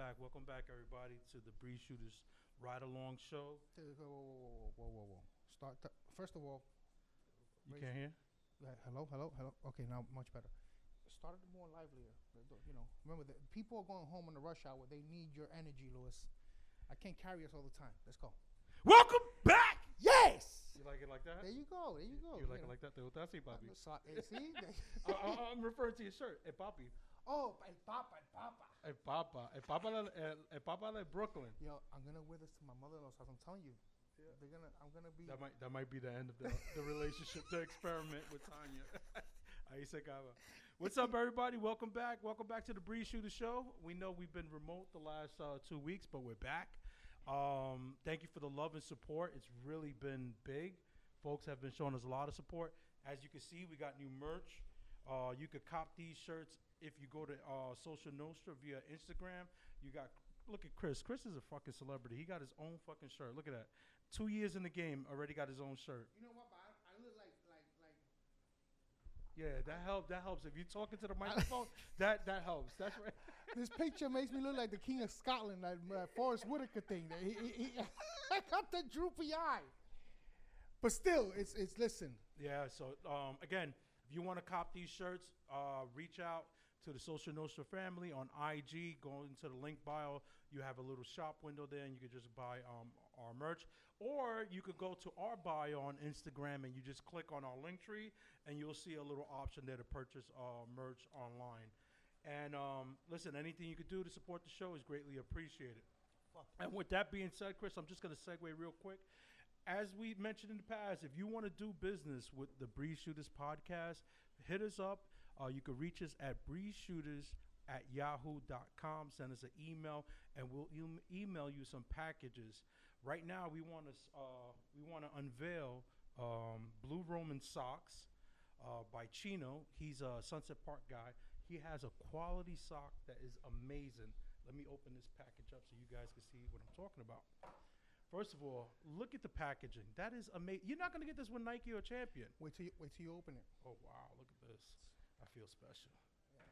back. Welcome back, everybody, to the Bree Shooters Ride Along Show. Whoa. First of all, You can't hear? hello. Okay, now much better. Start it more livelier. Remember that people are going home on the rush hour. They need your energy, Lewis. I can't carry us all the time. Let's go. Welcome back! Yes. You like it like that? There you go. You like it like that? See, Bobby. See? I'm referring to your shirt. Hey, Papi. Oh, el Papa. Hey, Papa. Hey, Papa de Brooklyn. Yo, I'm gonna wear this to my mother-in-law's house. I'm telling you. Yeah. I'm gonna be. That might be the end of the relationship, the experiment with Tanya. Ahí se acaba. What's up, everybody? Welcome back. Welcome back to the Bree Shooter Show. We know we've been remote the last 2 weeks, but we're back. Thank you for the love and support. It's really been big. Folks have been showing us a lot of support. As you can see, we got new merch. You could cop these shirts if you go to Social Nostra via Instagram. Look at Chris. Chris is a fucking celebrity. He got his own fucking shirt. Look at that. 2 years in the game, already got his own shirt. You know what? I look like. Yeah, that helps. If you're talking to the microphone, that helps. That's right. This picture makes me look like the King of Scotland, that Forrest Whitaker thing. I got the droopy eye. But still, it's listen. Yeah. So again, if you want to cop these shirts, reach out to the Social Nostra family on IG. Go into the link bio. You have a little shop window there, and you can just buy our merch. Or you could go to our bio on Instagram, and you just click on our link tree, and you'll see a little option there to purchase merch online. And listen, anything you could do to support the show is greatly appreciated. And with that being said, Chris, I'm just going to segue real quick. As we mentioned in the past, if you want to do business with the Bree Shooters podcast, hit us up. You can reach us at breeshooters@yahoo.com. Send us an email, and we'll email you some packages. Right now, we want to unveil Blue Roman socks by Chino. He's a Sunset Park guy. He has a quality sock that is amazing. Let me open this package up so you guys can see what I'm talking about. First of all, look at the packaging. That is amazing. You're not going to get this with Nike or Champion. Wait till you open it. Oh, wow. Look at this. I feel special. Yeah.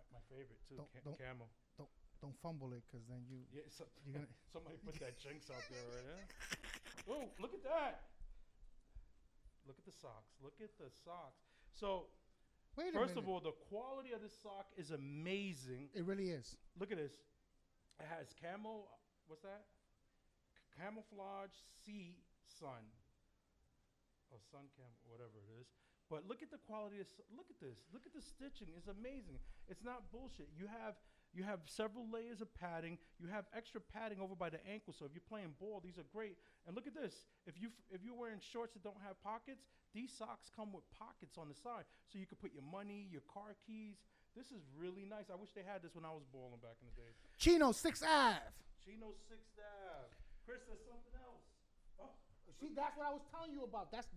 My favorite, too, camel. Don't fumble it, because then you're gonna. Somebody put that jinx out there, right? Yeah? Oh, look at that. Look at the socks. Look at the socks. So, first of all, the quality of this sock is amazing. It really is. Look at this. It has what's that? Camouflage sea sun. Or sun whatever it is. But look at the quality look at this. Look at the stitching. It's amazing. It's not bullshit. You have several layers of padding. You have extra padding over by the ankle. So if you're playing ball, these are great. And look at this. If you're wearing shorts that don't have pockets, these socks come with pockets on the side. So you can put your money, your car keys. This is really nice. I wish they had this when I was balling back in the day. Chino 6th Ave. Chino 6th Ave. Chris, there's something else. Oh. See, that's what I was telling you about. That's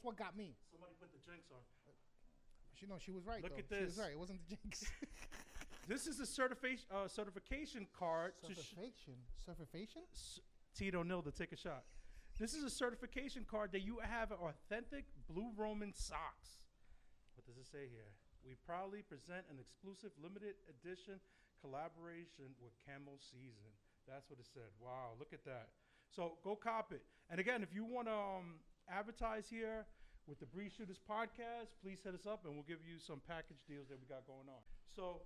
what got me. Somebody put the jinx on. She was right. Look though. at this. She was right. It wasn't the jinx. This is a certification card. Certification? Tito Nil to take a shot. This is a certification card that you have authentic Blue Roman socks. What does it say here? We proudly present an exclusive limited edition collaboration with Camel Season. That's what it said. Wow, look at that. So go cop it. And again, if you want to advertise here with the Bree Shooters podcast, please hit us up and we'll give you some package deals that we got going on. So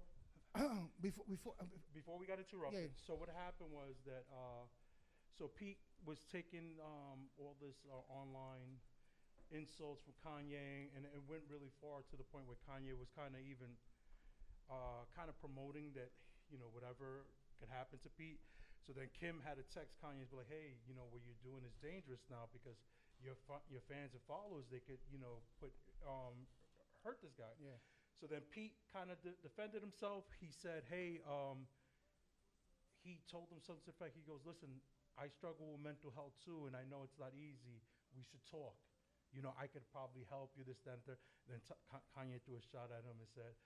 before we got interrupted, yeah. So what happened was that so Pete was taking all this online insults from Kanye, and it went really far to the point where Kanye was kind of even promoting that, whatever could happen to Pete. So then Kim had to text Kanye and be like, hey, what you're doing is dangerous now because your fans and followers, they could, hurt this guy. Yeah. So then Pete kind of defended himself. He said, hey, he told him something to the effect. He goes, listen, I struggle with mental health too, and I know it's not easy. We should talk. I could probably help you, this, that, and third. Then Kanye threw a shot at him and said,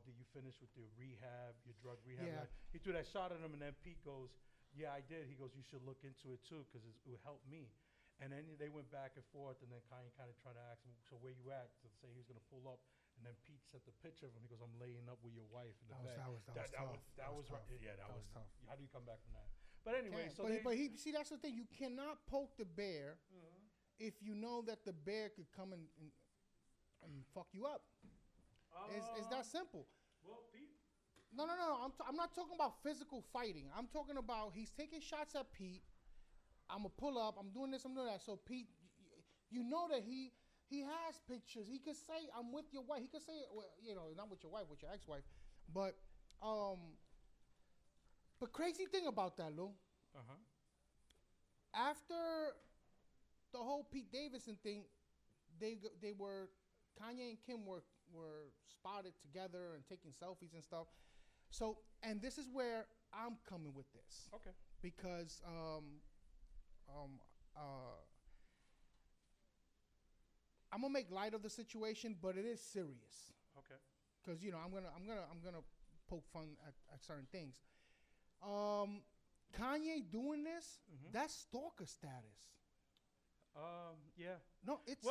did you finish with your rehab, your drug rehab? Yeah. He threw that shot at him, and then Pete goes, yeah, I did. He goes, you should look into it too, because it would help me. And then they went back and forth, and then Kanye kind of tried to ask him, so where you at? To say he was going to pull up And then Pete sent the picture of him. He goes, "I'm laying up with your wife in the bed." That was tough. Yeah, that was tough. How do you come back from that? But anyway, so but he see, that's the thing. You cannot poke the bear if you know that the bear could come and fuck you up. It's that simple. Well, Pete. No. I'm not talking about physical fighting. I'm talking about he's taking shots at Pete. I'm gonna pull up. I'm doing this. I'm doing that. So Pete, you know that he has pictures. He could say, "I'm with your wife." He could say, well, not with your wife, with your ex-wife. But crazy thing about that, Lou. After the whole Pete Davidson thing, they were Kanye and Kim were spotted together and taking selfies and stuff. So, and this is where I'm coming with this. Okay. Because I'm gonna make light of the situation, but it is serious. Okay. Because I'm gonna poke fun at certain things. Kanye doing this, that's stalker status. Yeah. No, it's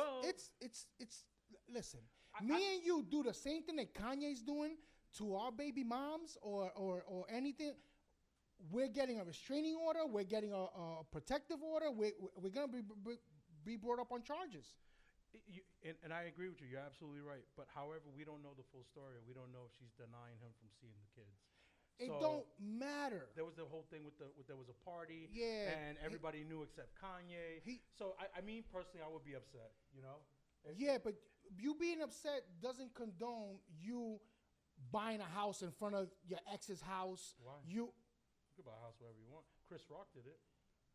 listen. Me and you do the same thing that Kanye's doing to our baby moms or anything. We're getting a restraining order. We're getting a protective order. We're gonna be brought up on charges. And I agree with you. You're absolutely right. But however, we don't know the full story. We don't know if she's denying him from seeing the kids. It don't matter. There was the whole thing with there was a party, yeah, and everybody knew except Kanye. So I mean, personally, I would be upset. But you being upset doesn't condone you buying a house in front of your ex's house. Why? You can buy a house wherever you want. Chris Rock did it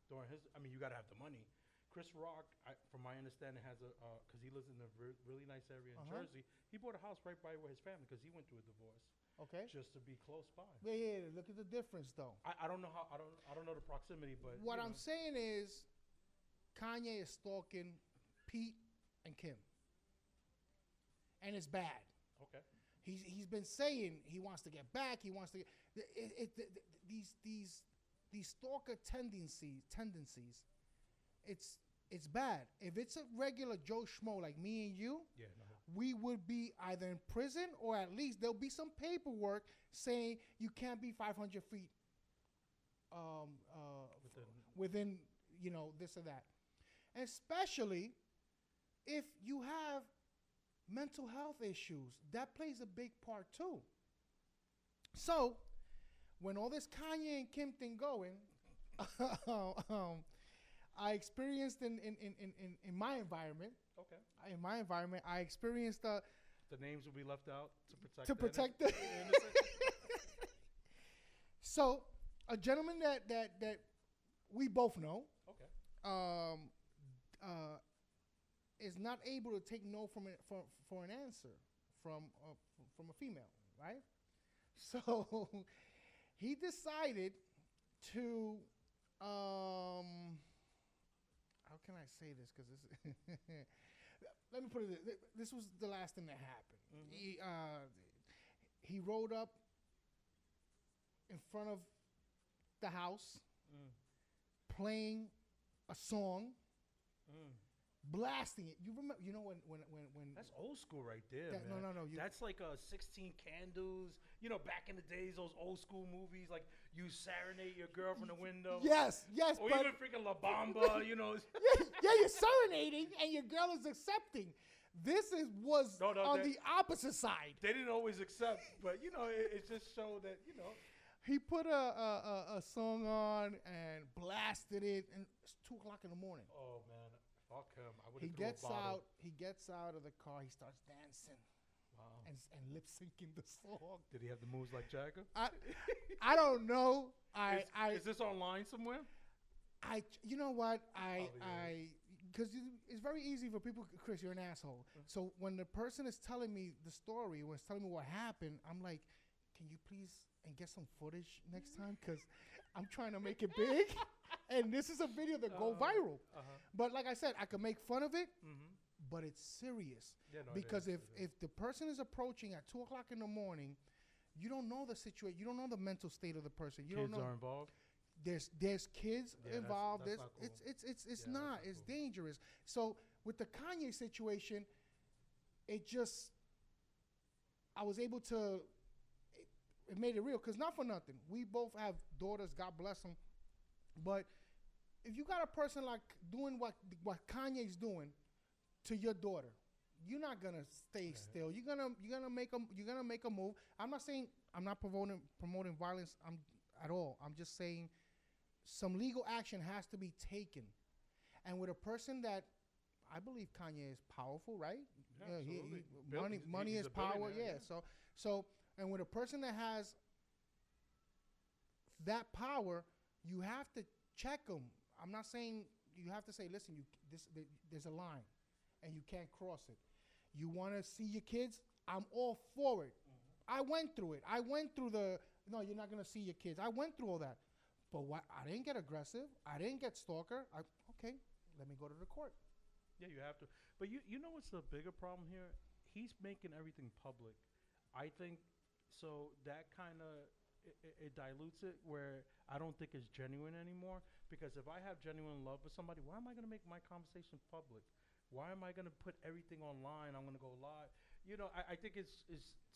during his. I mean, you got to have the money. Chris Rock, from my understanding, has because he lives in a really nice area in Jersey. He bought a house right by where his family, because he went through a divorce. Okay. Just to be close by. Yeah. Look at the difference, though. I don't know how. I don't know the proximity, but what I'm saying is, Kanye is stalking Pete and Kim, and it's bad. Okay. He's been saying he wants to get back. He wants to get these stalker tendencies. It's bad. If it's a regular Joe Schmo like me and you, we would be either in prison or at least there'll be some paperwork saying you can't be 500 feet within this or that. And especially if you have mental health issues, that plays a big part too. So when all this Kanye and Kim thing going, I experienced in my environment. Okay. In my environment, I experienced the names will be left out to protect the So, a gentleman that we both know, is not able to take no for an answer from a female, right? So, he decided to how can I say this? Because let me put it. This was the last thing that happened. He rode up in front of the house, playing a song, blasting it. You remember? You know when that's old school right there. Man. No. That's like 16 Candles. Back in the days, those old school movies, like you serenade your girl from the window. Yes. Or even freaking La Bamba. Yeah, you're serenading and your girl is accepting. This was on the opposite side. They didn't always accept, but it just showed that He put a song on and blasted it, and it's 2:00 in the morning. Oh man, fuck him! I would. He gets out. He gets out of the car. He starts dancing. Wow. And lip syncing the song. Did he have the moves like Jagger? I don't know. Is this online somewhere? You know what? Because it's very easy for people. Chris, you're an asshole. So when the person is telling me the story, was telling me what happened, I'm like, can you please and get some footage next time? Because I'm trying to make it big, and this is a video that go viral. But like I said, I can make fun of it, but it's serious. Yeah, no, because if the person is approaching at 2:00 in the morning, you don't know the situation. You don't know the mental state of the person. You kids don't know. Are involved. There's kids involved. That's not cool. It's not. It's dangerous. So with the Kanye situation, it just I was able to. It made it real because not for nothing. We both have daughters. God bless them. But if you got a person like doing what Kanye's doing to your daughter, you're not gonna stay still. You're gonna make a move. I'm not saying I'm not promoting violence. At all. I'm just saying some legal action has to be taken. And with a person that I believe Kanye is powerful, right? Yeah, absolutely. Money is power. Yeah. So and with a person that has that power, you have to check them. I'm not saying you have to say, listen, there's a line, and you can't cross it. You want to see your kids? I'm all for it. Mm-hmm. I went through it. I went through no, you're not going to see your kids. I went through all that. But I didn't get aggressive. I didn't get stalker. Okay, let me go to the court. Yeah, you have to. But you know what's the bigger problem here? He's making everything public. I think so that kind of it dilutes it where I don't think it's genuine anymore. Because if I have genuine love for somebody, why am I going to make my conversation public? Why am I going to put everything online? I'm going to go live. You know, I think it's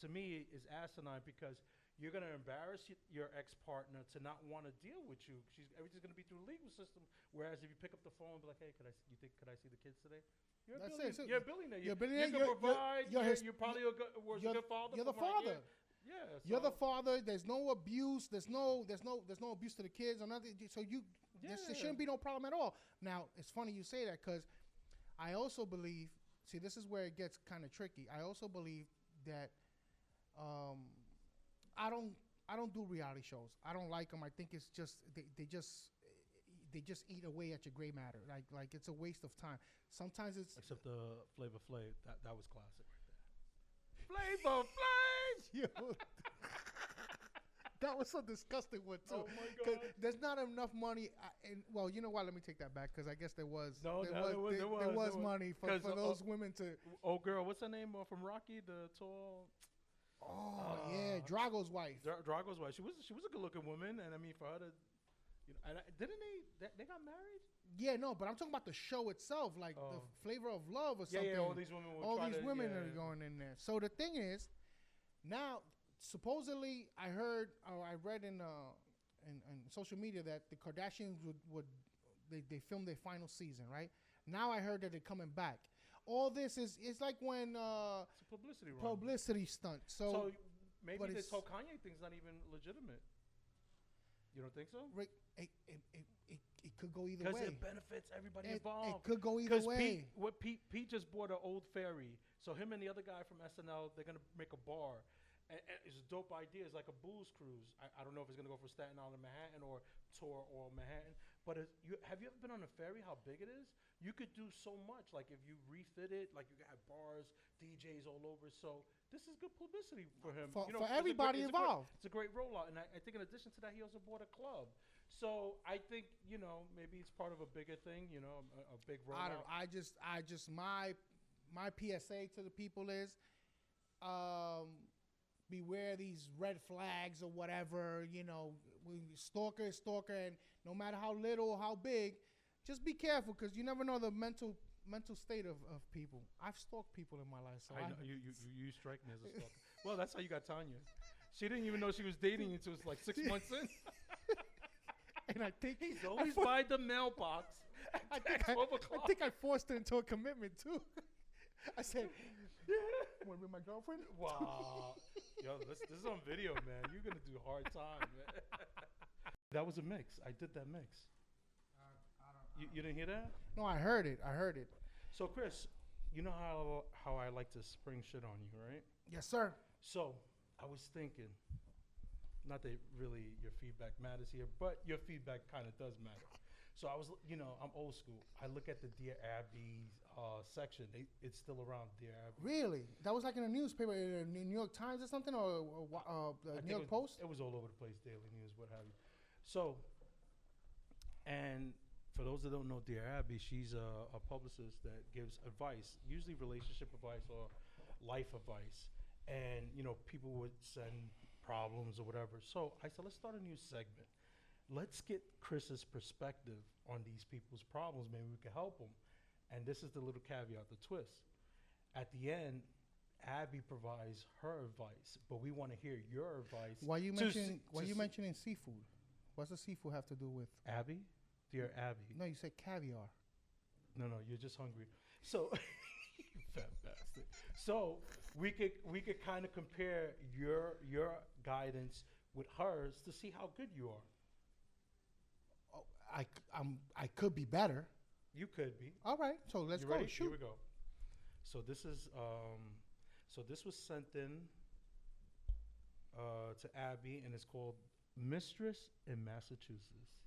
to me is asinine because you're going to embarrass your ex-partner to not want to deal with you. Everything's going to be through the legal system. Whereas if you pick up the phone and be like, hey, could I see the kids today? You're a billionaire. You're a billionaire. You can provide. You're probably a good father. You're the father. Yeah. You're the father. There's no abuse. There's no abuse to the kids or nothing. So there shouldn't be no problem at all. Now, it's funny you say that because I also believe, see, this is where it gets kind of tricky. I also believe that I don't do reality shows. I don't like them. I think it's just they just eat away at your gray matter. Like it's a waste of time. Sometimes it's except the Flavor Flav. That was classic right there. Flavor Flav. That was so disgusting one too. Oh my God! There's not enough money. Well, you know what? Let me take that back because I guess there was money for those women to. Oh, girl, what's her name from Rocky? The tall. Oh yeah, Drago's wife. Drago's wife. She was a good-looking woman, and I mean for her to, and didn't they got married? Yeah, no, but I'm talking about the show itself, like the Flavor of Love or something. Yeah, all these women. Are going in there. So the thing is, now supposedly I heard or I read in social media that the Kardashians would they filmed their final season, right? Now I heard that they're coming back. All this it's like when it's a publicity stunt. So maybe this whole Kanye thing's not even legitimate. You don't think so? Rick, it could go either way. Because it benefits everybody involved. It could go either way. Pete just bought an old ferry. So him and the other guy from SNL, they're going to make a bar. And it's a dope idea. It's like a booze cruise. I don't know if it's going to go from Staten Island to Manhattan or tour or Manhattan. But have you ever been on a ferry, how big it is? You could do so much. Like if you refit it, like you have bars, DJs all over. So this is good publicity for him. For everybody involved. It's a great rollout. And I think in addition to that, he also bought a club. So I think, maybe it's part of a bigger thing, a big rollout. I just my PSA to the people is beware these red flags or whatever, stalker, and no matter how little or how big, just be careful because you never know the mental state of people. I've stalked people in my life. So I know, you strike me as a stalker. Well, that's how you got Tanya. She didn't even know she was dating until it was like 6 months in. And I think he's always by the mailbox. I think I forced her into a commitment too. I said, "Want to be my girlfriend?" Wow, yo, this is on video, man. You're gonna do hard time, man. That was a mix. I did that mix. You didn't hear that? No, I heard it. So, Chris, you know how I like to spring shit on you, right? Yes, sir. So, I was thinking, not that really your feedback matters here, but your feedback kind of does matter. So I was, I'm old school. I look at the Dear Abby section. It's still around, Dear Abby. Really? That was like in a newspaper, in the New York Times or something, or the New York Post? It was all over the place, Daily News, what have you. So, and for those that don't know Dear Abby, she's a publicist that gives advice, usually relationship advice or life advice. And, people would send problems or whatever. So I said, let's start a new segment. Let's get Chris's perspective on these people's problems. Maybe we can help them. And this is the little caveat, the twist. At the end, Abby provides her advice, but we want to hear your advice. Why you mentioning seafood? What's the seafood have to do with Abby? Dear Abby. No, you said caviar. No, you're just hungry. So, you fat bastard. So we could kind of compare your guidance with hers to see how good you are. Oh, I could be better. You could be. All right, so let's You go. ready? Shoot. Here we go. So this is this was sent in to Abby, and it's called Mistress in Massachusetts.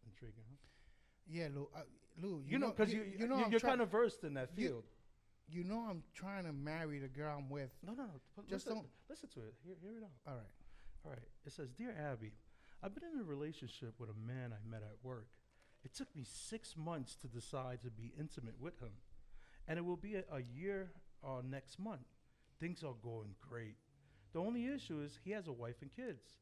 Intriguing, huh? Yeah, Lou. You know, because you're kind of versed in that field. You know, I'm trying to marry the girl I'm with. No. Just listen to it. Hear it out. All right. It says, "Dear Abby, I've been in a relationship with a man I met at work. It took me 6 months to decide to be intimate with him, and it will be a year next month. Things are going great. The only issue is he has a wife and kids.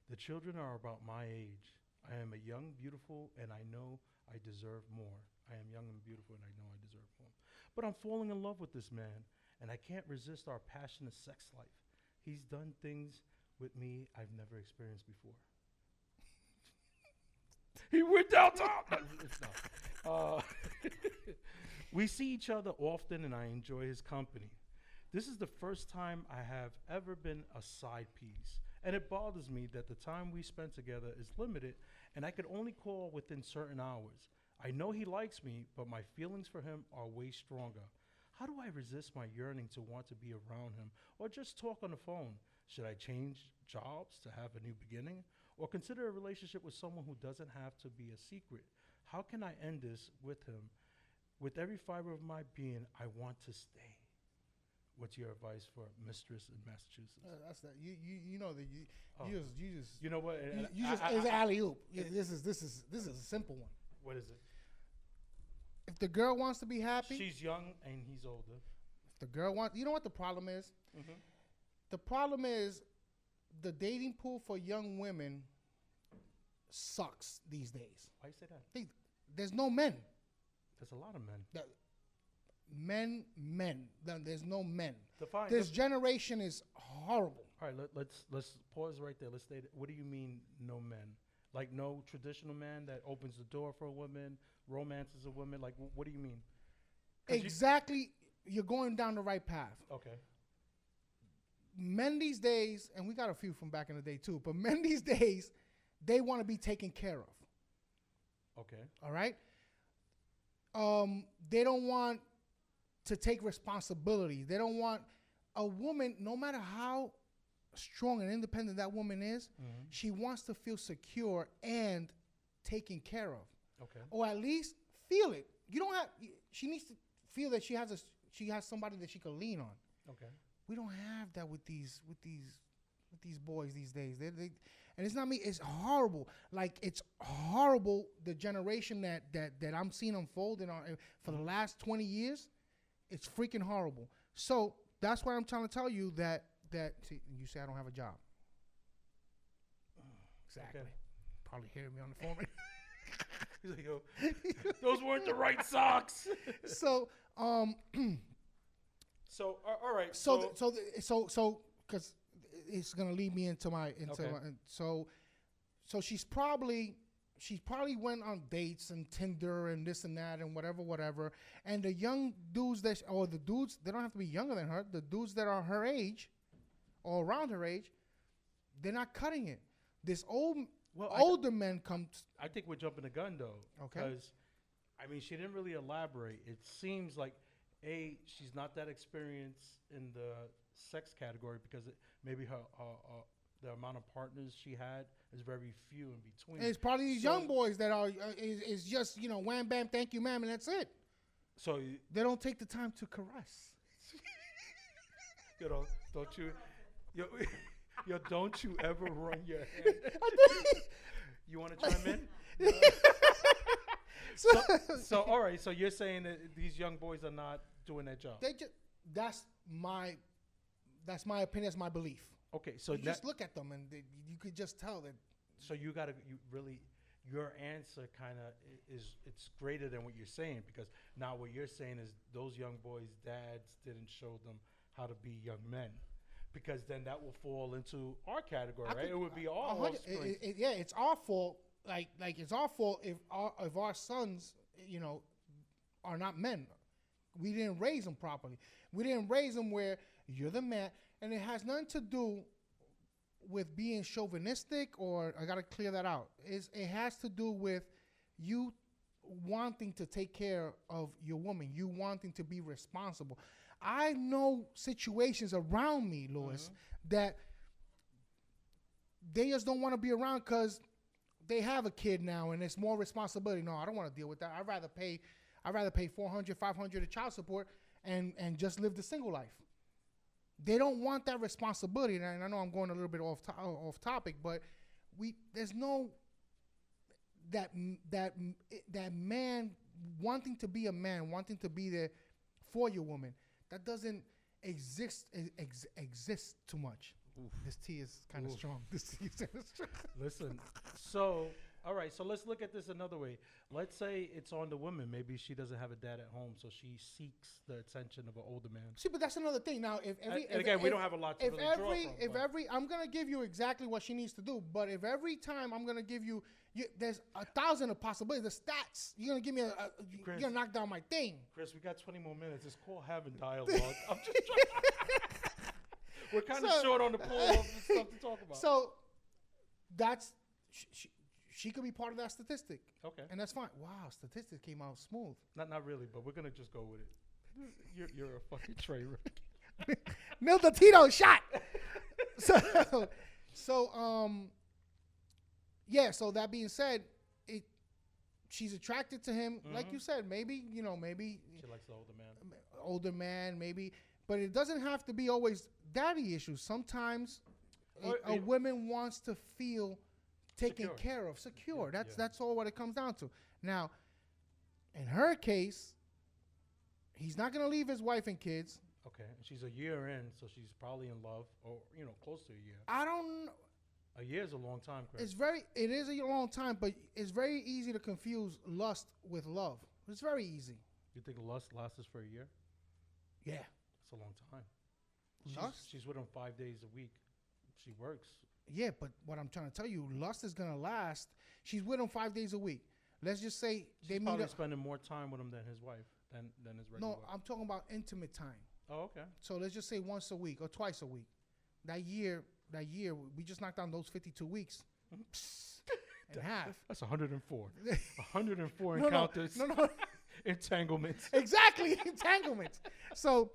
The children are about my age. I am a young, beautiful, and I know I deserve more. I am young and beautiful, and I know I deserve more. But I'm falling in love with this man, and I can't resist our passionate sex life. He's done things with me I've never experienced before." He went downtown. We see each other often, and I enjoy his company. This is the first time I have ever been a side piece, and it bothers me that the time we spend together is limited, and I could only call within certain hours. I know he likes me, but my feelings for him are way stronger. How do I resist my yearning to want to be around him, or just talk on the phone? Should I change jobs to have a new beginning, or consider a relationship with someone who doesn't have to be a secret? How can I end this with him? With every fiber of my being, I want to stay. What's your advice for Mistress in Massachusetts? That's that. You know that you just you know what? You just it's alley oop. This is a simple one. What is it? If the girl wants to be happy, she's young and he's older. If the girl wants, you know what the problem is? Mm-hmm. The problem is the dating pool for young women sucks these days. Why you say that? There's no men. There's a lot of men. Men. There's no men. Define. This generation is horrible. All right, let's pause right there. Let's state it. What do you mean no men? Like no traditional man that opens the door for a woman, romances a woman? Like what do you mean? Exactly. You're going down the right path. Okay. Men these days, and we got a few from back in the day too, but men these days, they want to be taken care of. Okay. All right? They don't want to take responsibility. They don't want a woman, no matter how strong and independent that woman is, she wants to feel secure and taken care of. Okay. Or at least feel it. She needs to feel that she has somebody that she can lean on. Okay. We don't have that with these boys these days. And it's not me. It's horrible. Like it's horrible. The generation that I'm seeing unfold for the last 20 years, it's freaking horrible. So that's why I'm trying to tell you that see, you say I don't have a job. Exactly. Okay. Probably hearing me on the phone. He's like, yo, those weren't the right socks. So So all right. So because it's gonna lead me into my so she's probably went on dates and Tinder and this and that and whatever, and the young dudes the dudes, they don't have to be younger than her. The dudes that are her age or around her age, they're not cutting it. This older men come. I think we're jumping the gun though. Okay. Because I mean, she didn't really elaborate. It seems like she's not that experienced in the sex category because maybe the amount of partners she had is very few in between. And it's probably these young boys that are is just wham bam thank you ma'am and that's it. So they don't take the time to caress. Don't you don't you ever run your hand? You want to chime in? So all right. So you're saying that these young boys are not doing their job? That's my opinion. That's my belief. Okay, so you just look at them and you could just tell that. So your answer kind of it's greater than what you're saying, because now what you're saying is those young boys' dads didn't show them how to be young men, because then that will fall into our category, right? could- It would be our offspring. Yeah, it's our fault. Like it's our fault if our sons, are not men. We didn't raise them properly. We didn't raise them where you're the man, and it has nothing to do with being chauvinistic, or I gotta clear that out. It has to do with you wanting to take care of your woman, you wanting to be responsible. I know situations around me, Louis, that they just don't want to be around because they have a kid now and it's more responsibility. No, I don't want to deal with that. I'd rather pay $400, $500 of child support and just live the single life. They don't want that responsibility. And I know I'm going a little bit off topic, but there's no that man wanting to be a man, wanting to be there for your woman. That doesn't exist too much. Oof. This tea is kind of strong. Listen, so all right, so let's look at this another way. Let's say it's on the woman. Maybe she doesn't have a dad at home, so she seeks the attention of an older man. See, but that's another thing. Now, we don't have a lot to really draw from. I'm gonna give you exactly what she needs to do. But if every time I'm gonna give you, there's 1,000 of possibilities. The stats. You're gonna give me you're gonna knock down my thing. Chris, we got 20 more minutes. It's called having dialogue. I'm just trying. We're kind of short on the pool of stuff to talk about. So that's she could be part of that statistic. Okay. And that's fine. Wow, statistic came out smooth. Not really, but we're gonna just go with it. You're a fucking tray wreck. Milton Tito shot. So that being said, she's attracted to him, like you said. Maybe she likes the older man, maybe. But it doesn't have to be always daddy issues. Sometimes a woman wants to feel taken care of, secure. That's all what it comes down to. Now, in her case, he's not going to leave his wife and kids. Okay, she's a year in, so she's probably in love, or close to a year. I don't know. A year is a long time, Chris. It is a long time, but it's very easy to confuse lust with love. It's very easy. You think lust lasts for a year? Yeah. It's a long time. Lust? She's with him 5 days a week. She works. Yeah, but what I'm trying to tell you, lust is going to last. She's with him 5 days a week. Let's just say they meet up. Spending more time with him than his wife, than his regular wife. No, I'm talking about intimate time. Oh, okay. So let's just say once a week or twice a week. That year, we just knocked down those 52 weeks. In half. That's 104. 104 encounters. No. Entanglements. Exactly, entanglements. So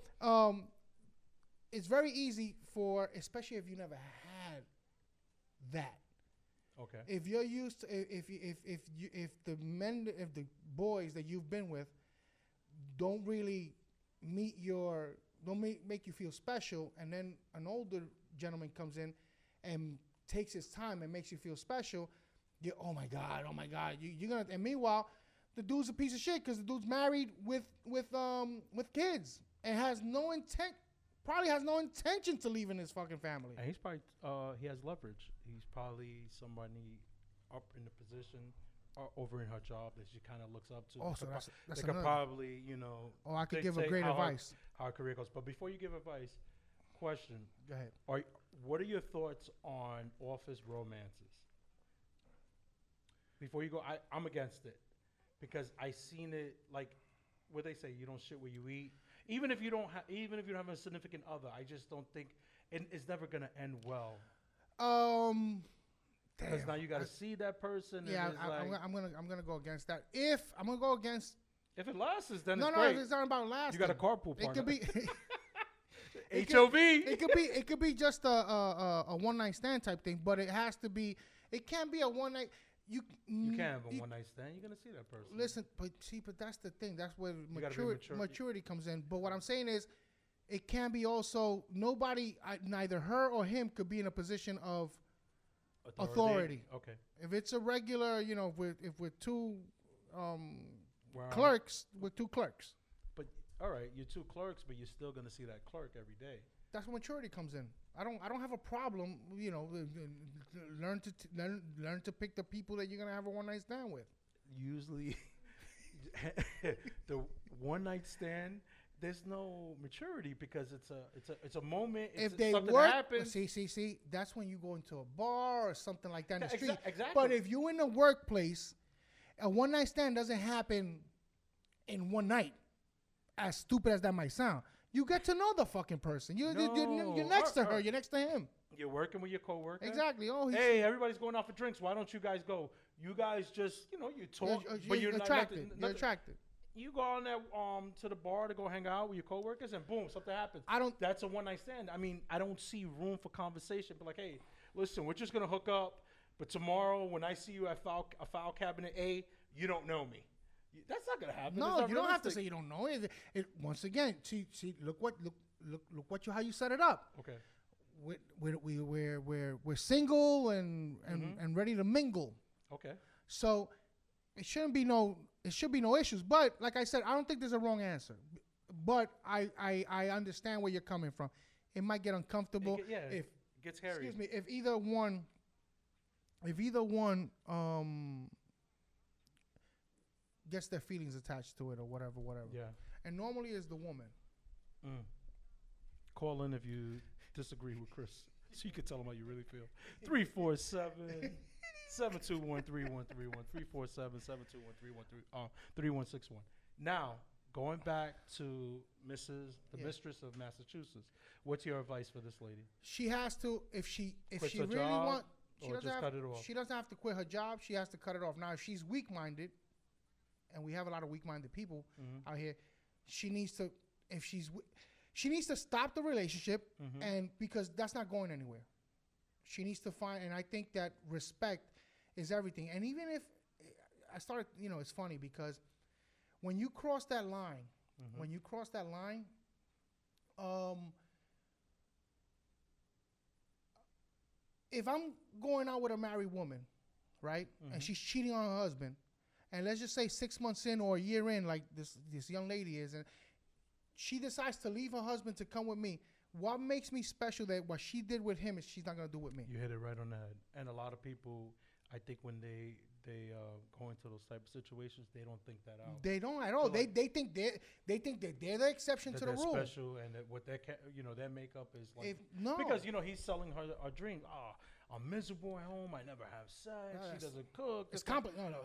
it's very easy especially if you never had that. Okay. If you're used to, if the boys that you've been with don't really make you feel special, and then an older gentleman comes in and takes his time and makes you feel special, oh my god, you're gonna. And meanwhile, the dude's a piece of shit because the dude's married with kids and probably has no intention to leaving his fucking family. And he's probably he has leverage. He's probably somebody up in the position or over in her job that she kind of looks up to. Oh, so that's they could probably, Oh, I could give a great advice. How her career goes. But before you give advice, question. Go ahead. What are your thoughts on office romances? Before you go, I'm against it because I seen it like what they say. You don't shit where you eat. Even if you don't have a significant other, I just don't think it's never gonna end well. Because now you got to see that person. Yeah, I'm gonna go against that. If it lasts, then no, it's great. it's not about lasting. You got a carpool partner. It could be HOV. It could be just a one night stand type thing, but it has to be. It can't be a one night. You can't have a one night stand. You're gonna see that person. Listen, but that's the thing. That's where maturity comes in. But what I'm saying is, it can be also nobody. Neither her or him could be in a position of authority. Okay. If it's a regular, if we're two clerks, we're two clerks. But all right, you're two clerks, but you're still gonna see that clerk every day. That's when maturity comes in. I don't have a problem. Learn to pick the people that you're gonna have a one night stand with. Usually, the one night stand there's no maturity because it's a moment. If It's they something work, that happens. see, that's when you go into a bar or something like that in the street. Exactly. But if you're in the workplace, a one night stand doesn't happen in one night. As stupid as that might sound, you get to know the fucking person. You're next to her. You're next to him. You're working with your coworker. Exactly. Oh, hey, everybody's going out for drinks. Why don't you guys go? You guys just, you talk, but you're attracted. Not, you're attracted. You go on there to the bar to go hang out with your coworkers, and boom, something happens. That's a one night stand. I mean, I don't see room for conversation. But like, hey, listen, we're just gonna hook up. But tomorrow, when I see you at file cabinet A, you don't know me. That's not gonna happen. No, you don't have to say you don't know it. Once again, see, look how you set it up. Okay. We're single and ready to mingle. Okay. So it should be no issues. But like I said, I don't think there's a wrong answer. But I understand where you're coming from. It might get uncomfortable. It gets hairy. Excuse me. If either one gets their feelings attached to it or whatever. Yeah. And normally it's the woman. Call in if you disagree with Chris, so you can tell him how you really feel. 347 721 3131 347 721 3161. Now, going back to Mistress of Massachusetts, what's your advice for this lady? She has to, if she really wants, she doesn't have to quit her job. She has to cut it off. Now, if she's weak-minded, and we have a lot of weak-minded people out here, she needs to stop the relationship, and because that's not going anywhere. She needs to find, and I think that respect is everything. And even if it's funny because when you cross that line, if I'm going out with a married woman, right, and she's cheating on her husband, and let's just say 6 months in or a year in, like this young lady is, and she decides to leave her husband to come with me, what makes me special that what she did with him is she's not going to do with me? You hit it right on the head. And a lot of people, I think when they go into those type of situations, they don't think that out. They don't at all. They think that they're the exception to the rule. Special, and that what their makeup is like. Because he's selling her a dream. I'm miserable at home. I never have sex. She doesn't cook. It's complicated. No.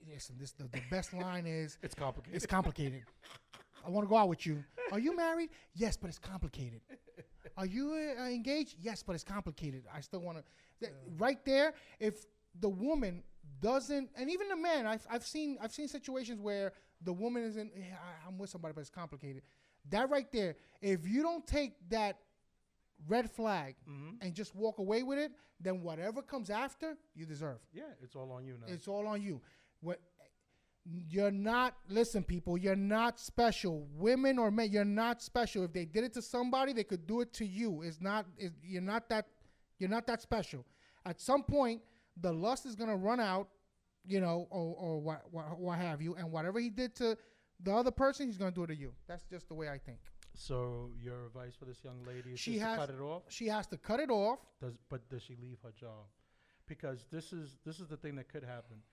Listen, the best line is it's complicated. It's complicated. I want to go out with you. Are you married? Yes, but it's complicated. Are you engaged? Yes, but it's complicated. I still want to. Right there, if the woman doesn't, and even the man, I've seen situations where the woman is in. I'm with somebody, but it's complicated. That right there, if you don't take that red flag and just walk away with it, then whatever comes after, you deserve. Yeah, it's all on you now. It's all on you. You're not, listen, people, you're not special. Women or men, you're not special. If they did it to somebody, they could do it to you. You're not that special. At some point, the lust is going to run out, or what have you. And whatever he did to the other person, he's going to do it to you. That's just the way I think. So your advice for this young lady is to cut it off? She has to cut it off. But does she leave her job? Because this is the thing that could happen.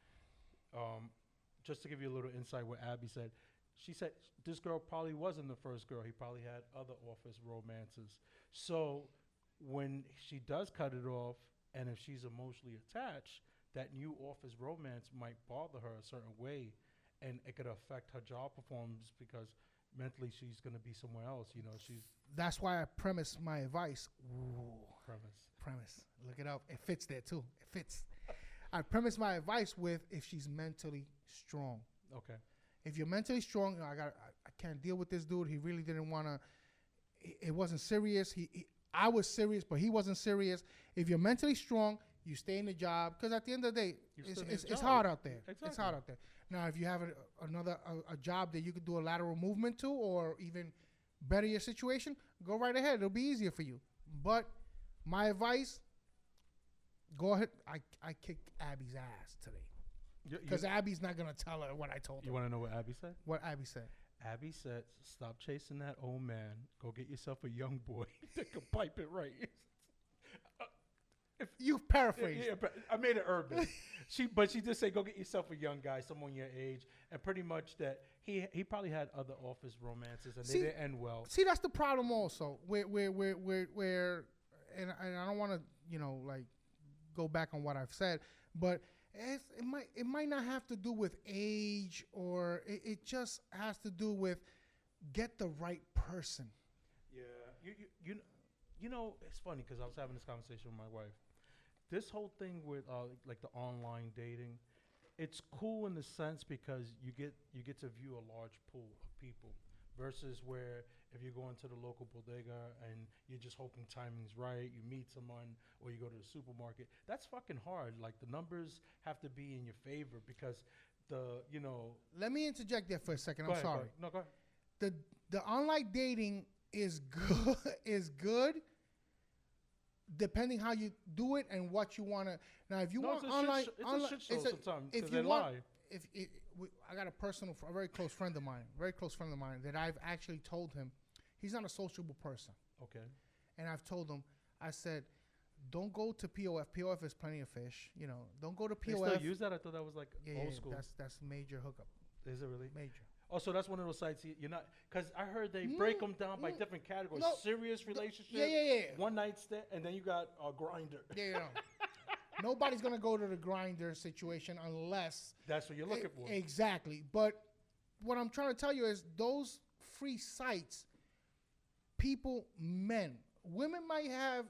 Just to give you a little insight what Abby said. She said this girl probably wasn't the first girl. He probably had other office romances. So when she does cut it off, and if she's emotionally attached, that new office romance might bother her a certain way, and it could affect her job performance because mentally she's going to be somewhere else. That's why I premise my advice. Ooh. Premise. Look it up. It fits there too. It fits. I premise my advice with if she's mentally strong. Okay. If you're mentally strong, I can't deal with this dude. He really didn't want to. It wasn't serious. I was serious, but he wasn't serious. If you're mentally strong, you stay in the job because at the end of the day, it's hard out there. Exactly. It's hard out there. Now, if you have a job that you could do a lateral movement to, or even better your situation, go right ahead. It'll be easier for you. But my advice. Go ahead. I kicked Abby's ass today. Because Abby's not going to tell her what I told her. You want to know what Abby said? What Abby said? Abby said, stop chasing that old man. Go get yourself a young boy that can pipe it right. You paraphrased. Yeah, I made it urban. But she did say, go get yourself a young guy, someone your age, and pretty much that he probably had other office romances and they didn't end well. See, that's the problem also. Where and I don't want to like go back on what I've said, but it might not have to do with age or it just has to do with get the right person. Yeah, you know, it's funny because I was having this conversation with my wife. This whole thing with like the online dating, it's cool in the sense because you get to view a large pool of people versus where if you go into the local bodega and you're just hoping timing's right, you meet someone or you go to the supermarket, that's fucking hard. Like the numbers have to be in your favor because Let me interject there for a second. I'm sorry. No, go ahead. The online dating is good is good depending how you do it and what you want to. Now, if you want online, it's a shit show sometimes because they lie. I got a very close friend of mine that I've actually told him he's not a sociable person. Okay. And I've told him, I said, don't go to POF. POF is plenty of fish. Don't go to POF. They still use that? I thought that was like old school. That's major hookup. Is it really? Major. Oh, so that's one of those sites you're not, because I heard they break them down by different categories. No, serious relationship, yeah. one night stand, and then you got a grinder. Yeah. Nobody's going to go to the grinder situation unless... That's what you're looking for. Exactly. But what I'm trying to tell you is those free sites, men, women might have,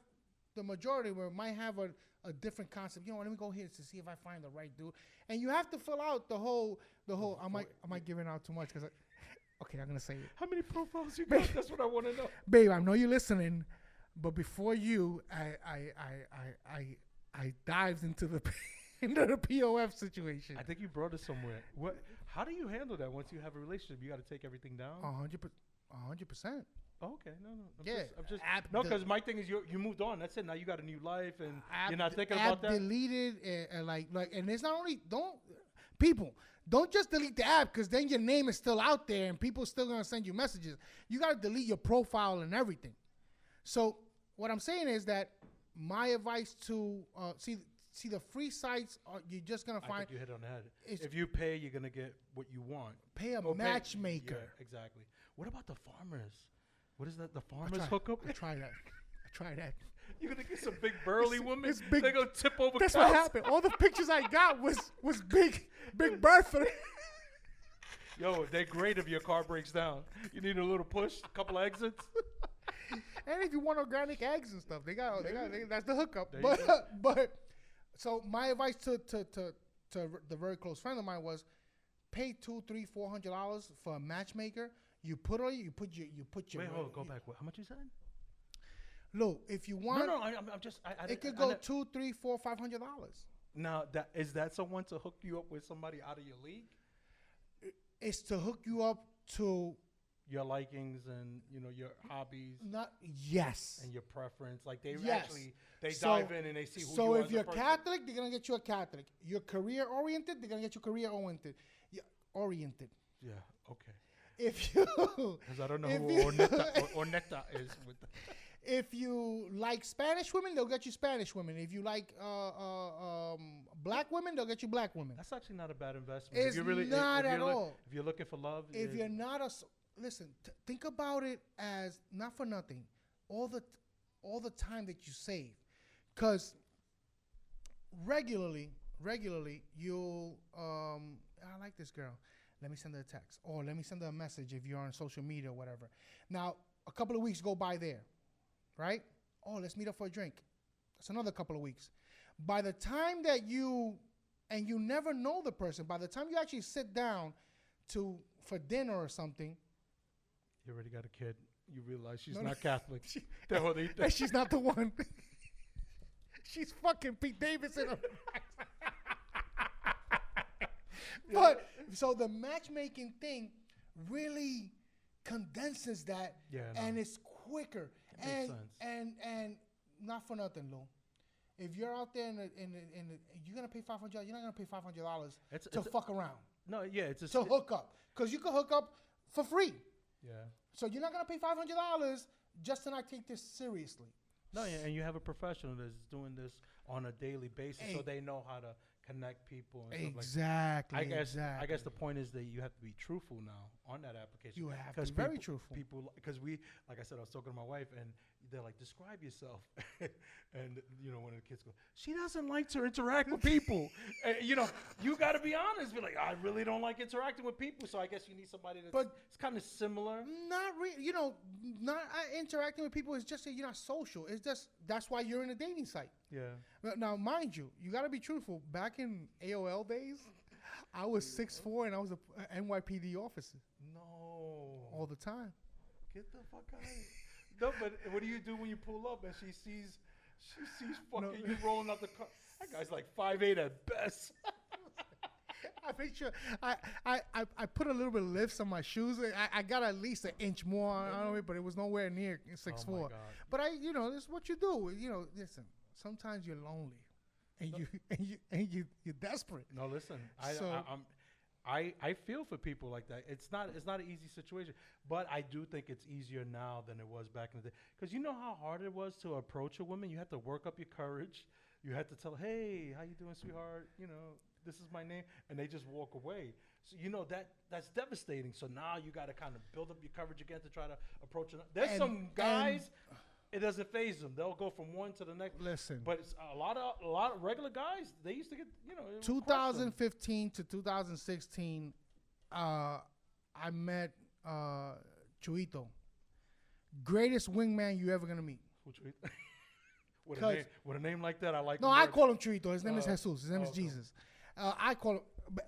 the majority of them might have a different concept. Let me go here to see if I find the right dude. And you have to fill out the whole. Am I giving out too much? Okay, I'm gonna say it. How many profiles you got? That's what I want to know. Babe, I know you're listening, but before you, I dived into the POF situation. I think you brought us somewhere. What? How do you handle that once you have a relationship? You got to take everything down. 100%. Oh, okay, no. I'm just because my thing is you moved on. That's it. Now you got a new life, and you're not thinking about that. Deleted, and and it's not only don't just delete the app because then your name is still out there and people still gonna send you messages. You gotta delete your profile and everything. So what I'm saying is that my advice to see the free sites you're just gonna find. I think you hit on the head. If you pay, you're gonna get what you want. Pay a matchmaker. Yeah, exactly. What about the farmers? What is that? The farmers hookup? I tried that. You're gonna get some big burly woman. They gonna tip over. That's what happened. All the pictures I got was big Bertha. Yo, they're great if your car breaks down. You need a little push, a couple exits. And if you want organic eggs and stuff, they got that's the hookup. But so my advice to the very close friend of mine was pay $200, $300, $400 for a matchmaker. You put your. Wait, hold on, go back. How much you said? Look, if you want, I'm just. It could go $200, $300, $400, $500. Now, is that someone to hook you up with somebody out of your league? It's to hook you up to your likings and your hobbies. Yes. And your preference, like they dive in and they see who you are. So if you're Catholic, they're gonna get you a Catholic. You're career oriented, they're gonna get you career oriented. Yeah. Okay. If you, because I don't know who Ornetta is with. If you like Spanish women, they'll get you Spanish women. If you like black women, they'll get you black women. That's actually not a bad investment. It's not at all. If you're looking for love, if you're not listen, think about it as not for nothing. All the time that you save, because regularly you'll I like this girl. Let me send her a text, or let me send her a message if you're on social media or whatever. Now, a couple of weeks go by there, right? Oh, let's meet up for a drink. That's another couple of weeks. By the time that you never know the person, by the time you actually sit down for dinner or something, you already got a kid. You realize she's not Catholic. She's not the one. She's fucking Pete Davidson. But so the matchmaking thing really condenses that, and it's quicker. It makes sense. And not for nothing, Lou. If you're out there you're gonna pay $500, you're not gonna pay $500 to fuck around. No, yeah, it's to hook up, because you can hook up for free. Yeah. So you're not gonna pay $500 just to not take this seriously. No, yeah, and you have a professional that's doing this on a daily basis, so they know how to connect people and stuff like that. I guess the point is that you have to be truthful now on that application. You have to be very truthful. People, because like I said, I was talking to my wife, and they're like, describe yourself. And, one of the kids go, she doesn't like to interact with people. And, you got to be honest. Be like, I really don't like interacting with people. So I guess you need somebody that's it's kind of similar. Not really, not interacting with people is just that you're not social. It's just, that's why you're in a dating site. Yeah. Now, mind you got to be truthful. Back in AOL days, I was 6'4" and I was a NYPD officer. No. All the time. Get the fuck out of here. No, but what do you do when you pull up and she sees fucking you rolling up the car? That guy's like 5'8" at best. I make sure I put a little bit of lifts on my shoes. I got at least an inch more on it, but it was nowhere near 6'4". Oh but this is what you do. Listen. Sometimes you're lonely, and you're desperate. No, listen. I feel for people like that. It's not an easy situation, but I do think it's easier now than it was back in the day. Because you know how hard it was to approach a woman. You had to work up your courage. You had to tell, hey, how you doing, sweetheart? This is my name, and they just walk away. So that's devastating. So now you got to kind of build up your courage again to try to approach. There's some guys. It doesn't phase them. They'll go from one to the next. Listen, but it's a lot of regular guys. They used to get 2015 to 2016. I met Chuito, greatest wingman you ever gonna meet. With a name like that, I like. No, I call him Chuito. His name is Jesus. His name is Jesus. I call him,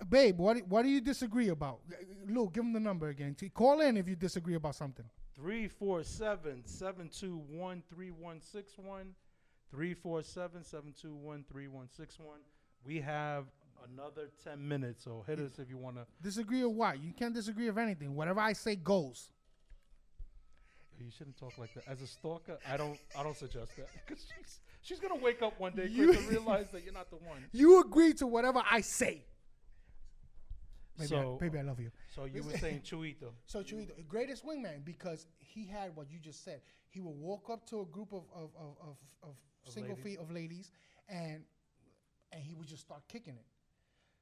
babe. What do you disagree about? Lou, give him the number again. Call in if you disagree about something. 347-721-3161. 347-721-3161. We have another 10 minutes, so hit us if you want to. Disagree or what? You can't disagree of anything. Whatever I say goes. You shouldn't talk like that. As a stalker, I don't suggest that. Because she's going to wake up one day, Chris, and realize that you're not the one. You agree to whatever I say. Baby, I love you. So you were saying Chuito. So Chuito, greatest wingman, because he had what you just said. He would walk up to a group of single feet of ladies, and he would just start kicking it.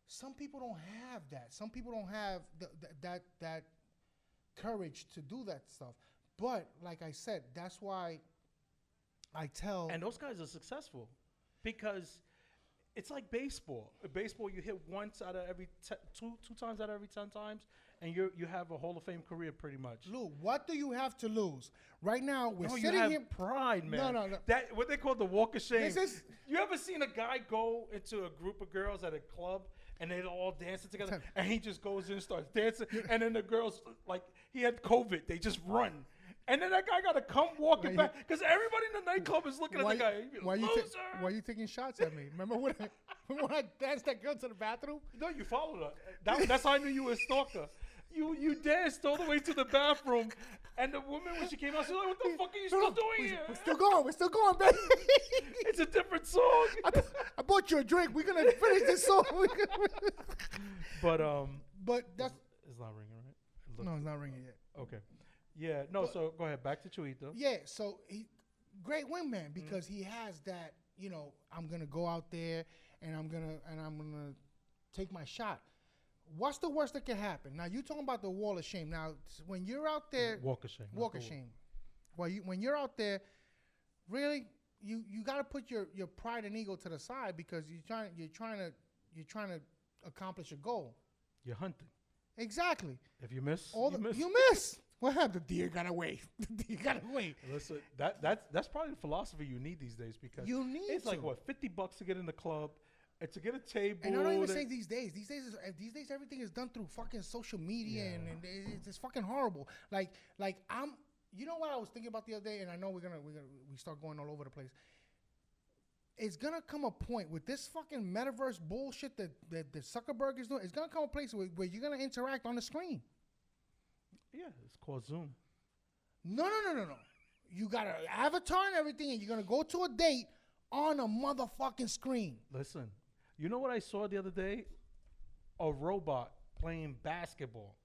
Some people don't have that. Some people don't have that courage to do that stuff. But like I said, that's why I tell. And those guys are successful because. It's like baseball. In baseball, you hit once out of every two times out of every 10 times, and you have a Hall of Fame career pretty much. Lou, what do you have to lose? Right now, we're sitting you have here. Pride, man. No. That what they call the walk of shame. You ever seen a guy go into a group of girls at a club and they're all dancing together, and he just goes in and starts dancing, and then the girls, like, he had COVID, they just run. And then that guy got to come walking back because everybody in the nightclub is looking at the guy. Why are you taking shots at me? Remember when I danced that girl to the bathroom? No, you followed her. That's how I knew you were a stalker. You danced all the way to the bathroom, and the woman, when she came out, she was like, what the fuck are you still doing here? We're still going, baby. It's a different song. I bought you a drink. We're going to finish this song. But that's... It's not ringing, right? No, it's not ringing yet. Okay. Yeah, no, so go ahead. Back to Chuito. Yeah, so great wingman because he has that, I'm going to go out there and I'm going to take my shot. What's the worst that can happen? Now, you're talking about the wall of shame. Now, when you're out there... Walk of shame. Walk of shame. Well, when you're out there, really, you got to put your pride and ego to the side because you're trying to accomplish a goal. You're hunting. Exactly. If you miss, you miss. What happened? The deer got away. The deer got away. Listen, that's probably the philosophy you need these days because it's like what $50 to get in the club and to get a table. And I don't even say these days. These days everything is done through fucking social media and it's fucking horrible. Like I'm. You know what I was thinking about the other day, and I know we start going all over the place. It's gonna come a point with this fucking metaverse bullshit that Zuckerberg is doing. It's gonna come a place where you're gonna interact on the screen. Yeah, it's called Zoom. No. You got an avatar and everything, and you're going to go to a date on a motherfucking screen. Listen, you know what I saw the other day? A robot playing basketball.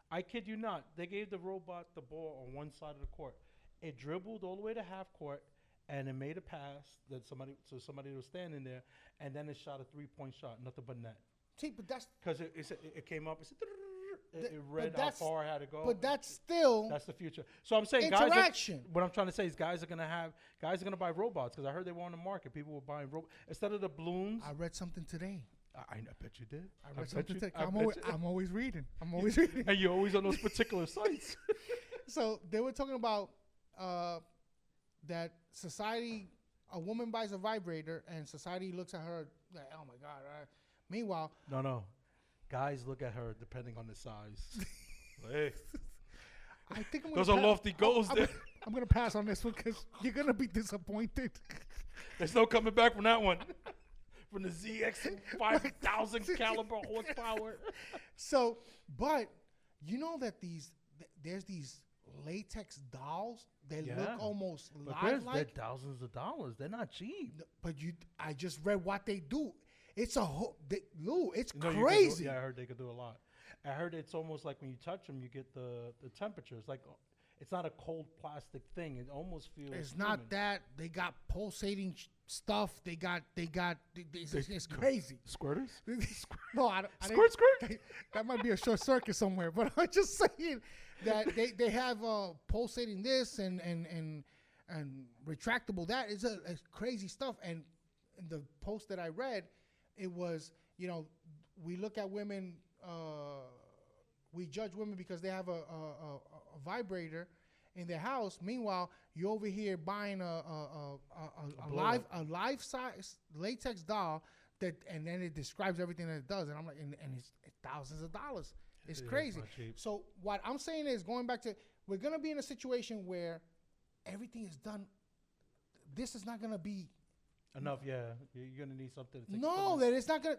I kid you not. They gave the robot the ball on one side of the court. It dribbled all the way to half court, and it made a pass that somebody was standing there, and then it shot a 3-point shot, nothing but net. See, but that's Because it came up, it read but how that's- far I had to go. but that's still That's the future. So I'm saying, interaction. what I'm trying to say is, guys are gonna buy robots because I heard they were on the market. People were buying robots instead of the balloons. I read something today. I bet you did. I read bet something you- today. I I'm bet always, you- I'm always reading. I'm always reading. And you're always on those particular sites. So they were talking about that society, a woman buys a vibrator and society looks at her like, oh my God. Meanwhile, No. Guys look at her depending on the size. Hey, I think I'm those are lofty goals. I'm going to pass on this one because you're going to be disappointed. There's no coming back from that one. From the ZX 5,000 caliber horsepower. So, but you know that there's these latex dolls that Yeah. look almost But Chris, they're lifelike. thousands of dollars. They're not cheap. But I just read what they do. It's Lou, it's No, you can crazy. I heard they could do a lot. I heard it's almost like when you touch them, you get the temperature. It's like, it's not a cold plastic thing. It almost feels. It's human. not that. They got pulsating stuff. It's crazy. Squirters. No, I Squirt. that might be a short circuit somewhere. But I'm just saying that they have pulsating this and retractable that. It's crazy stuff. And in the post that I read, it was, we look at women, we judge women because they have a vibrator in their house. Meanwhile, you're over here buying a life size latex doll and then it describes everything that it does, and I'm like, and it's thousands of dollars. It's crazy. So what I'm saying is, going back to, we're gonna be in a situation where everything is done. This is not gonna be enough. Yeah, you're gonna need something. To take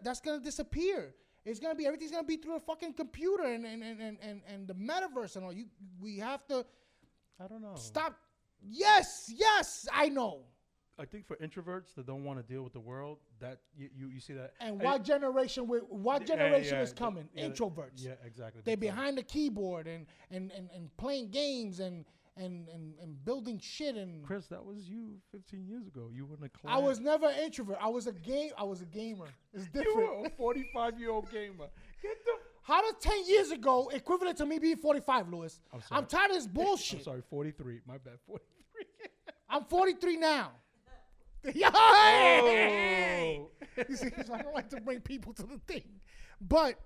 that's gonna disappear. It's gonna be, everything's gonna be through a fucking computer and the metaverse and all. We have to. I don't know. Stop. Yes, I know. I think for introverts that don't want to deal with the world, that you see that. And what generation is coming? Introverts. Yeah, exactly. They're behind the keyboard and playing games and building shit. And Chris, that was you 15 years ago. You were in a class. I was never an introvert. I was a gamer. It's different. You were a 45-year-old gamer. Get the. How does 10 years ago equivalent to me being 45, Louis? I'm tired of this bullshit. I'm sorry, 43. My bad, 43. I'm 43 now. Oh. You see, so I don't like to bring people to the thing. But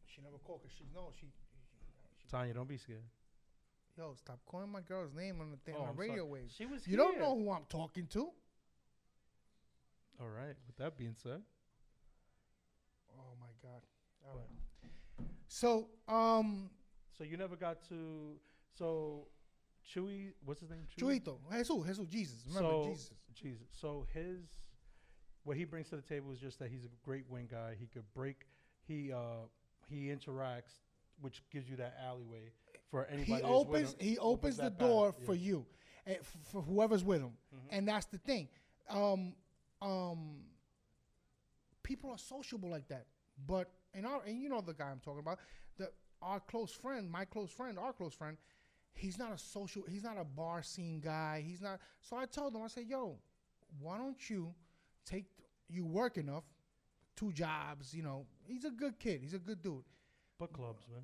she never called because she knows she Tanya, don't be scared. Yo, stop calling my girl's name on the thing, on the I'm radio sorry. waves. She was You don't know who I'm talking to. All right. With that being said. Oh my God. All right. So, So you never got to. So, Chewy, what's his name? Chuito, Jesus, Jesus. Remember Jesus. Jesus. So what he brings to the table is just that he's a great wing guy. He could break. He interacts, which gives you that alleyway for anybody. He opens the door for you, for whoever's with him, and that's the thing. People are sociable like that, but and you know the guy I'm talking about, our close friend, our close friend. He's not a bar scene guy. He's not. So I told him, I said, yo, why don't you you work enough, 2 jobs, he's a good kid. He's a good dude. Book clubs, man.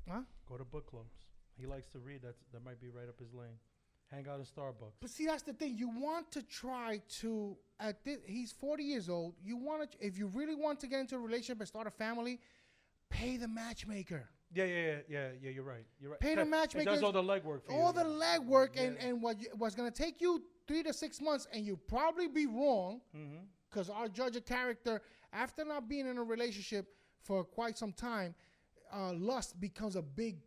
Huh? Go to book clubs. He likes to read. That might be right up his lane. Hang out at Starbucks. But see, that's the thing. You want to try to, he's 40 years old. If you really want to get into a relationship and start a family, pay the matchmaker. Yeah. You're right. Pay the matchmaker. It does all the legwork for you. All the legwork, and what's going to take you 3 to 6 months, and you'll probably be wrong, because our judge of character, after not being in a relationship for quite some time, lust becomes a big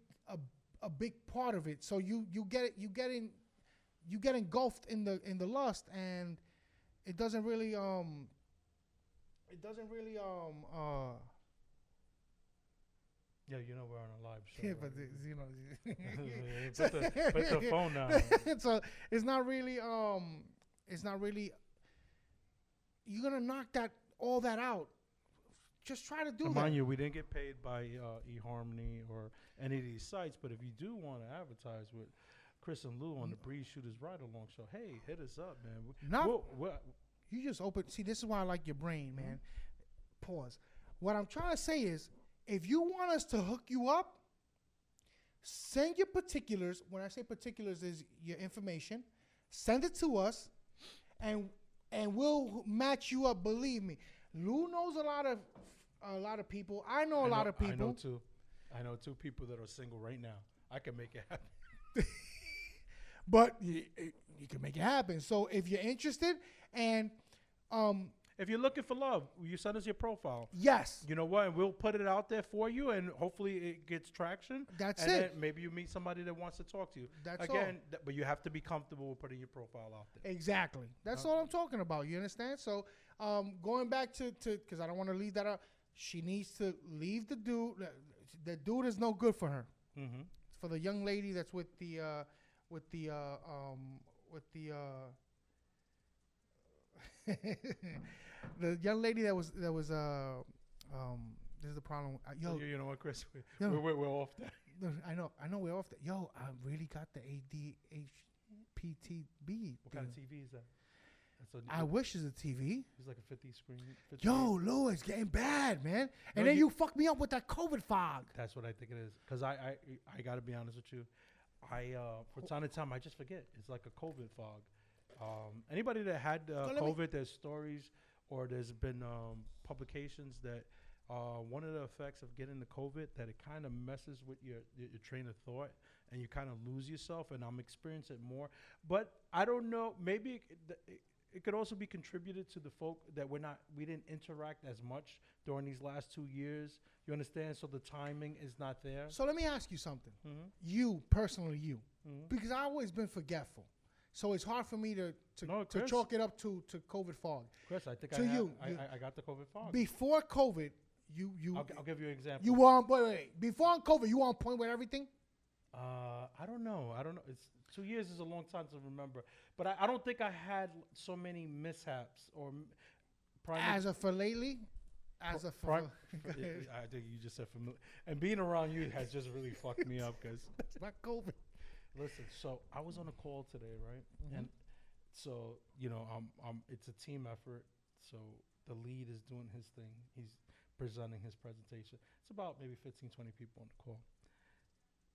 part of it. So you get engulfed in the lust, and it doesn't really Yeah, we're on a live show. Yeah, but put the phone down. So it's not really you're gonna knock all that out. Just try to do that. Mind you, we didn't get paid by eHarmony or any of these sites, but if you do want to advertise with Chris and Lou on the Breeze Shooters Ride Along show. Hey, hit us up, man. No, you just open. See, this is why I like your brain, man. Pause. What I'm trying to say is, if you want us to hook you up, send your particulars. When I say particulars, is your information. Send it to us, and we'll match you up. Believe me, Lou knows a lot of people. I know a lot of people. I know two people that are single right now. I can make it happen. But you can make it happen. So if you're interested, and if you're looking for love, you send us your profile. Yes. You know what? And we'll put it out there for you, and hopefully it gets traction. That's and it. Then maybe you meet somebody that wants to talk to you. That's Again, but you have to be comfortable with putting your profile out there. Exactly. That's all I'm talking about. You understand? So going back to because I don't want to leave that out. She needs to leave the dude. The dude is no good for her. Mm-hmm. For the young lady that's with the the young lady that was this is the problem. You know what, Chris? We're off that. I know we're off that. Yo, I really got the ADHPTB. What kind of TV is that? I wish it's a TV. It's like a 50 screen. 50 Yo, Lou, it's getting bad, man. And then you fucked me up with that COVID fog. That's what I think it is. Because I got to be honest with you. For time to time, I just forget. It's like a COVID fog. Anybody that had COVID, there's stories or there's been publications that one of the effects of getting the COVID, that it kind of messes with your train of thought and you kind of lose yourself. And I'm experiencing it more. But I don't know. Maybe it could also be contributed to the folk that we didn't interact as much during these last 2 years. You understand? So the timing is not there. So let me ask you something. Mm-hmm. You, personally, Mm-hmm. because I've always been forgetful. So it's hard for me to Chris, chalk it up to COVID fog. Chris, I think I got the COVID fog. Before COVID, I'll give you an example. You were on, wait. Before COVID, you were on point with everything? I don't know. It's 2 years is a long time to remember. But I don't think I had so many mishaps or as of for lately. I think you just said familiar. And being around you has just really fucked me up because it's not COVID. Listen, so I was on a call today, right? Mm-hmm. And so it's a team effort. So the lead is doing his thing. He's presenting his presentation. It's about maybe 15, 20 people on the call.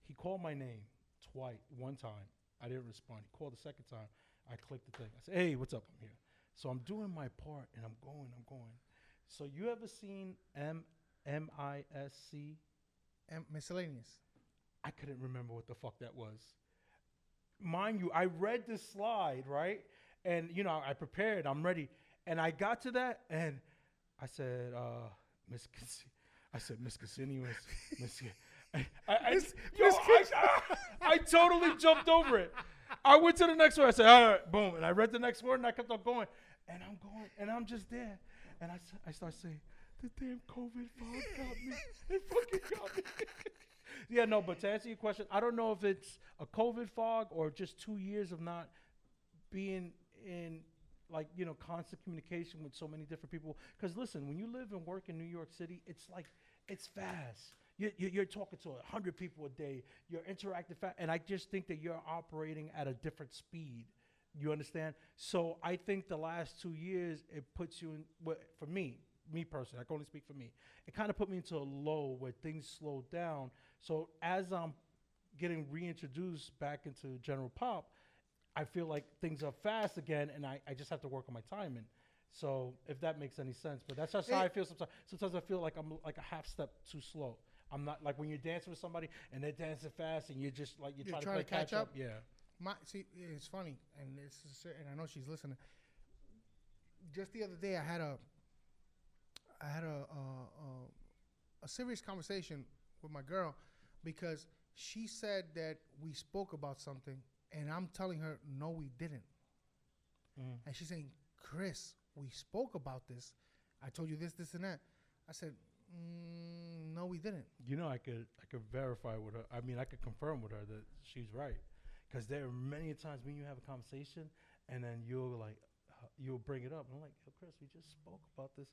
He called my name one time. I didn't respond. He called the second time. I clicked the thing. I said, hey, what's up? I'm here. So I'm doing my part, and I'm going. So you ever seen MISC? Miscellaneous. I couldn't remember what the fuck that was. Mind you, I read this slide, right? And, I prepared. I'm ready. And I got to that, and I said, Miss Continuous. I totally jumped over it. I went to the next word. I said, all right, boom. And I read the next word, and I kept on going. And I'm just there. And I start saying, the damn COVID fog got me. It fucking got me. Yeah, no, but to answer your question, I don't know if it's a COVID fog or just 2 years of not being in, constant communication with so many different people. Because listen, when you live and work in New York City, it's fast. You're talking to 100 people a day. You're interacting fast. And I just think that you're operating at a different speed. You understand? So I think the last 2 years, it puts you in, for me personally, I can only speak for me. It kind of put me into a low where things slowed down. So as I'm getting reintroduced back into general pop, I feel like things are fast again, and I just have to work on my timing. So if that makes any sense, but that's just how I feel sometimes. Sometimes I feel like I'm like a half step too slow. I'm not like when you're dancing with somebody and they're dancing fast and you're just like you're trying to catch up. Yeah. See, it's funny, and and I know she's listening. Just the other day, I had a serious conversation with my girl because she said that we spoke about something, and I'm telling her no, we didn't. And she's saying, Chris, we spoke about this. I told you this, and that. I said, no, we didn't. I could verify with her. I mean, I could confirm with her that she's right. Because there are many times when you have a conversation and then you'll bring it up. And I'm like, Chris, we just spoke about this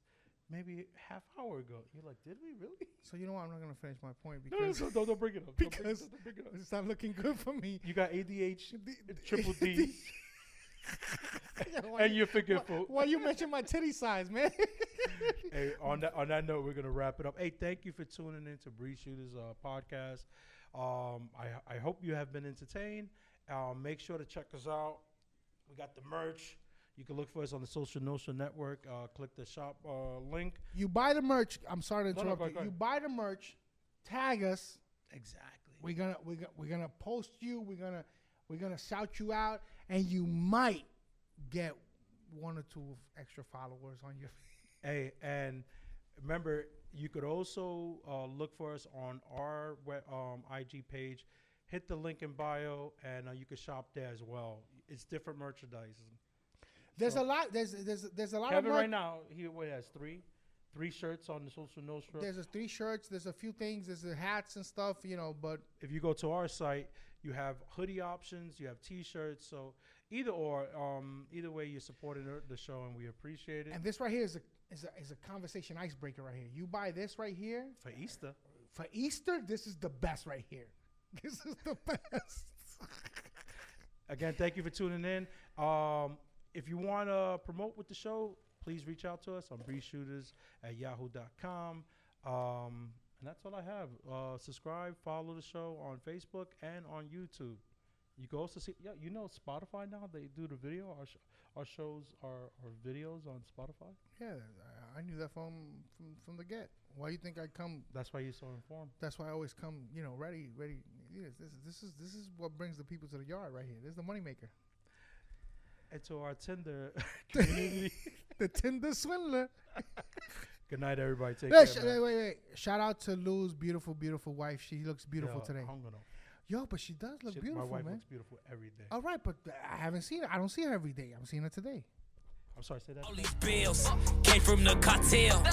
maybe half hour ago. You're like, did we really? So you know what? I'm not gonna finish my point No, because don't bring it up. because Don't bring it up. it's not looking good for me. You got ADH, triple D, Why and you're forgetful. Why you mention my titty size, man? Hey, on that note, we're gonna wrap it up. Hey, thank you for tuning in to Breeze Shooters podcast. I hope you have been entertained. Make sure to check us out. We got the merch. You can look for us on the Social Nostra Network. Click the shop link. You buy the merch. I'm sorry to No, interrupt go you. ahead. You buy the merch. Tag us. Exactly. We're gonna post you. We're gonna shout you out, and you might get 1 or 2 extra followers on your. Hey, and remember, you could also look for us on our IG page. Hit the link in bio, and you can shop there as well. It's different merchandise. There's a lot. There's a lot Kevin of right now he has three shirts on the Social Nostra. There's 3 shirts. There's a few things. There's the hats and stuff. But If you go to our site, you have hoodie options, you have T-shirts. So either way, you're supporting the show, and we appreciate it. and this right here is a conversation icebreaker right here. You buy this right here For Easter, for Easter. This is the best right here. This is the best. again, thank you for tuning in. If you want to promote with the show, please reach out to us on breezeshooters@yahoo.com. And that's all I have. Subscribe, follow the show on Facebook and on YouTube. You can also see, Spotify now, they do the video. Our shows are videos on Spotify. Yeah, I knew that from the get. Why you think I come? That's why you're so informed. That's why I always come, ready. Yeah, this is what brings the people to the yard right here. This is the moneymaker. And to our Tinder community. The Tinder swindler. Good night, everybody. Take care, man. Wait. Shout out to Lou's beautiful, beautiful wife. She looks beautiful today. I'm gonna. Yo, but she does look beautiful, my wife man. looks beautiful every day. All right, but I haven't seen her. I don't see her every day. I'm seeing her today. I'm sorry, say that. All these bills came from the cartel.